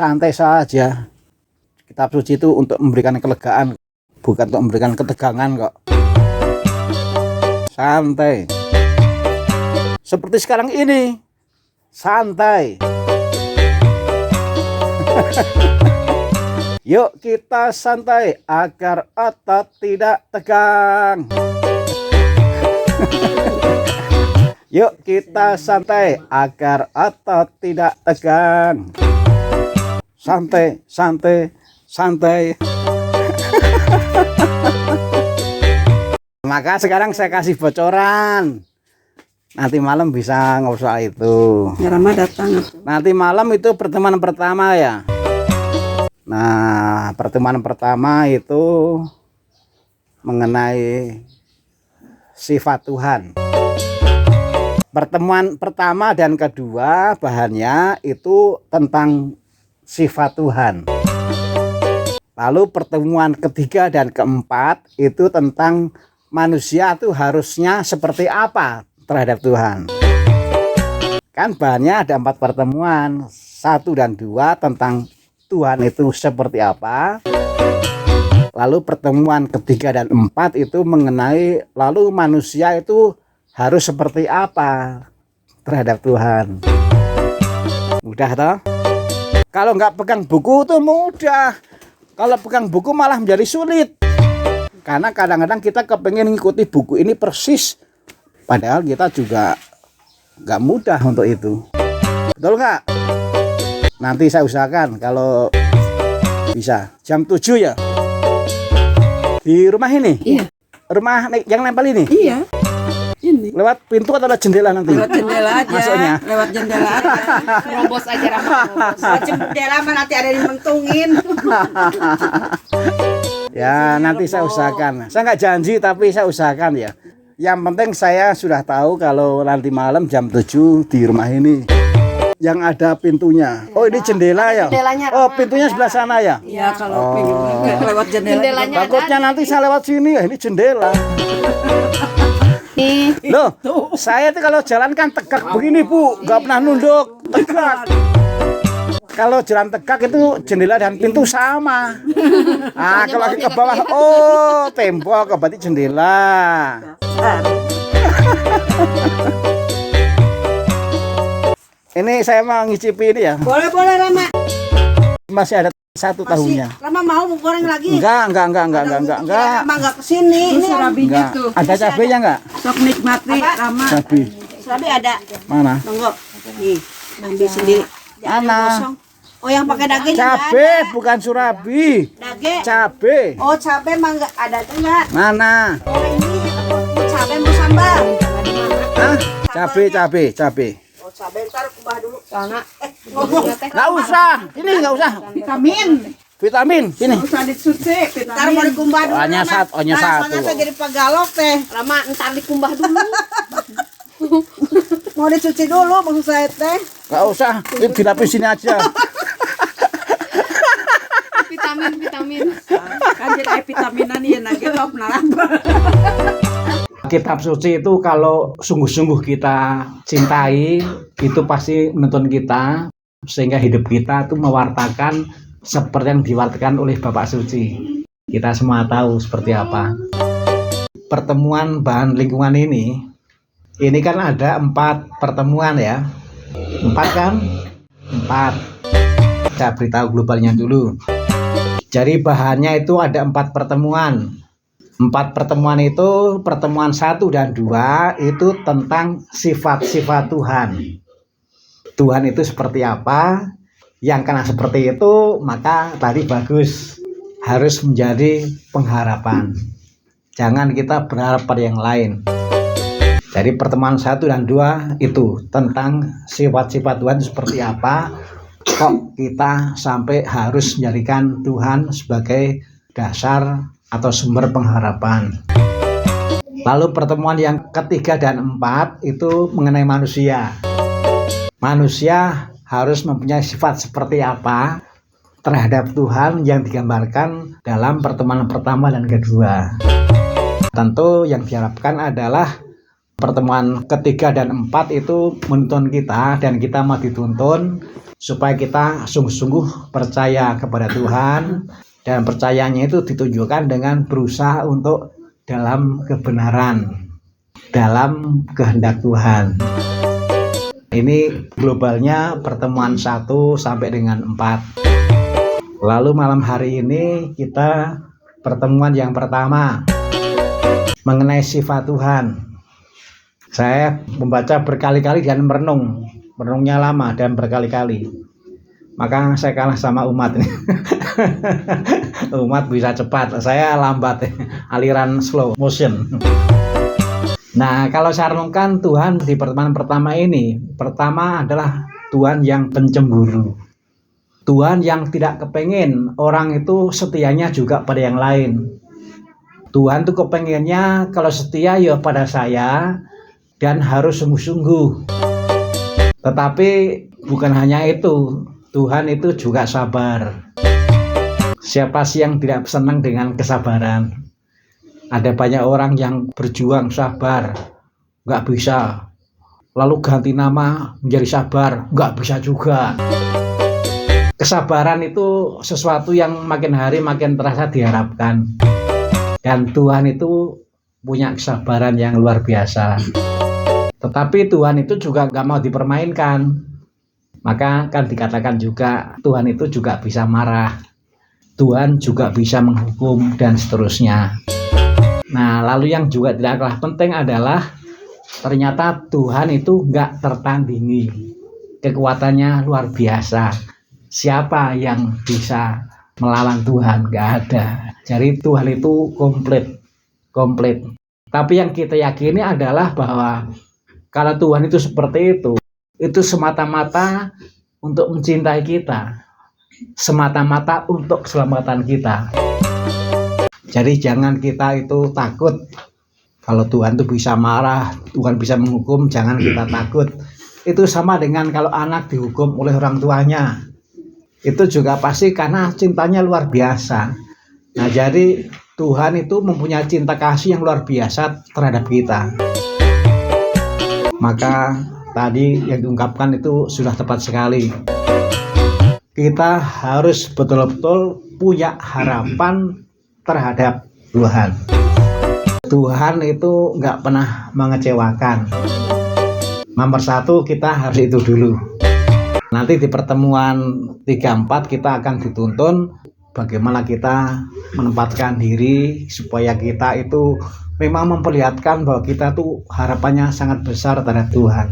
santai saja. Kitab suci itu untuk memberikan kelegaan, bukan untuk memberikan ketegangan kok. Santai. Seperti sekarang ini, santai. Yuk kita santai agar otot tidak tegang. Yuk kita santai agar otot tidak tegang. Santai, santai, santai. Maka sekarang saya kasih bocoran. Nanti malam bisa ngobrol soal itu. Ya, Rama datang. Nanti malam itu pertemuan pertama ya. Nah, pertemuan pertama itu mengenai sifat Tuhan. Pertemuan pertama dan kedua bahannya itu tentang sifat Tuhan. Lalu pertemuan ketiga dan keempat itu tentang manusia itu harusnya seperti apa terhadap Tuhan. Kan bahannya ada 4 pertemuan, 1 dan 2 tentang Tuhan itu seperti apa. Lalu pertemuan ketiga dan 4 itu mengenai lalu manusia itu harus seperti apa terhadap Tuhan. Mudah toh? Kalau nggak pegang buku itu mudah. Kalau pegang buku malah menjadi sulit. Karena kadang-kadang kita kepengen mengikuti buku ini persis. Padahal kita juga nggak mudah untuk itu. Betul nggak? Nanti saya usahakan kalau bisa. Jam 7 ya? Di rumah ini? Iya. Rumah yang nempel ini? Iya. Ini. Lewat pintu atau lewat jendela nanti? Lewat jendela aja. Masuknya? Lewat jendela aja. Robos aja Rama. Lewat jendela mah nanti ada yang mentungin. Ya nanti saya usahakan. Saya nggak janji tapi saya usahakan ya. Yang penting saya sudah tahu kalau nanti malam jam 7 di rumah ini. Yang ada pintunya. Oh ini jendela ya? Jendelanya, Oh pintunya sebelah sana ya? Iya kalau lewat jendela. Jendelanya Takutnya nanti saya lewat sini ya ini jendela. nih. Loh, saya tuh kalau jalan kan tegak begini Bu, nggak pernah nunduk, tegak. Kalau jalan tegak itu jendela dan pintu sama. Ah, kalau lagi ke bawah, oh tembok, berarti jendela. Ini saya mau ngicipi ini ya. Boleh Rama. Masih ada 1 tahunya. Rama mau goreng lagi? Enggak. Rama enggak kesini. Ini surabinya Enggak. tuh. Ada cabenya enggak? Sok nikmati Rama. Cabai. Surabi ada. Mana? Monggo. Nih, ambil sendiri. Jangan Mana? kosong. Oh yang pakai daging Cabai bukan surabi. Daging. Cabai. Oh cabai mah enggak ada tuh enggak. Mana? Oh ini cabai mau sambal. Hah? Cabai. Oh cabai ntar kubah dulu. Karena Nggak usah. Ini nggak usah. Vitamin. Sini. Usah dicuci. Ntar mau dikumbah dulu. Hanya Rama. satu. Soalnya saya jadi pegalok teh. Rama entar dikumbah dulu. Mau dicuci dulu maksud saya teh. Nggak usah. Ini dilapis sini aja. Vitamin. Kan jadi vitaminan ya nage top naramba. Kitab suci itu kalau sungguh-sungguh kita cintai, itu pasti menuntun kita sehingga hidup kita itu mewartakan seperti yang diwartakan oleh Bapak Suci. Kita semua tahu seperti apa. Pertemuan bahan lingkungan ini kan ada 4 pertemuan ya. 4 kan? 4. Saya beritahu globalnya dulu. Jadi bahannya itu ada 4 pertemuan. 4 pertemuan itu, pertemuan 1 dan 2 itu tentang sifat-sifat Tuhan. Tuhan itu seperti apa? Yang karena seperti itu, maka tadi bagus. Harus menjadi pengharapan. Jangan kita berharap pada yang lain. Jadi pertemuan 1 dan 2 itu tentang sifat-sifat Tuhan seperti apa. Kok kita sampai harus menjadikan Tuhan sebagai dasar atau sumber pengharapan. Lalu pertemuan yang ketiga dan 4 itu mengenai manusia. Manusia harus mempunyai sifat seperti apa terhadap Tuhan yang digambarkan dalam pertemuan pertama dan kedua. Tentu yang diharapkan adalah pertemuan ketiga dan 4 itu menuntun kita dan kita mau dituntun supaya kita sungguh-sungguh percaya kepada Tuhan, dan percayanya itu ditunjukkan dengan berusaha untuk dalam kebenaran, dalam kehendak Tuhan. Ini globalnya pertemuan 1 sampai dengan 4. Lalu malam hari ini kita pertemuan yang pertama mengenai sifat Tuhan. Saya membaca berkali-kali dan merenungnya lama dan berkali-kali. Maka saya kalah sama umat ini. Umat bisa cepat, saya lambat, aliran slow motion. Nah, kalau saya renungkan Tuhan di pertemuan pertama ini, pertama adalah Tuhan yang pencemburu. Tuhan yang tidak kepengen orang itu setianya juga pada yang lain. Tuhan tuh kepengennya kalau setia ya pada saya, dan harus sungguh-sungguh. Tetapi bukan hanya itu, Tuhan itu juga sabar. Siapa sih yang tidak senang dengan kesabaran? Ada banyak orang yang berjuang sabar, nggak bisa. Lalu ganti nama menjadi sabar, nggak bisa juga. Kesabaran itu sesuatu yang makin hari makin terasa diharapkan. Dan Tuhan itu punya kesabaran yang luar biasa. Tetapi Tuhan itu juga nggak mau dipermainkan. Maka kan dikatakan juga Tuhan itu juga bisa marah. Tuhan juga bisa menghukum dan seterusnya. Nah, lalu yang juga tidak kalah penting adalah ternyata Tuhan itu nggak tertandingi. Kekuatannya luar biasa. Siapa yang bisa melawan Tuhan? Nggak ada. Jadi Tuhan itu komplit. Tapi yang kita yakini adalah bahwa kalau Tuhan itu seperti itu semata-mata untuk mencintai kita, semata-mata untuk keselamatan kita. Jadi jangan kita itu takut kalau Tuhan itu bisa marah, Tuhan bisa menghukum, jangan kita takut. Itu sama dengan kalau anak dihukum oleh orang tuanya, itu juga pasti karena cintanya luar biasa. Nah, jadi Tuhan itu mempunyai cinta kasih yang luar biasa terhadap kita. Maka tadi yang diungkapkan itu sudah tepat sekali. Kita harus betul-betul punya harapan terhadap Tuhan. Tuhan itu nggak pernah mengecewakan. Nomor 1 kita harus itu dulu. Nanti di pertemuan 3-4 kita akan dituntun bagaimana kita menempatkan diri supaya kita itu memang memperlihatkan bahwa kita tuh harapannya sangat besar terhadap Tuhan.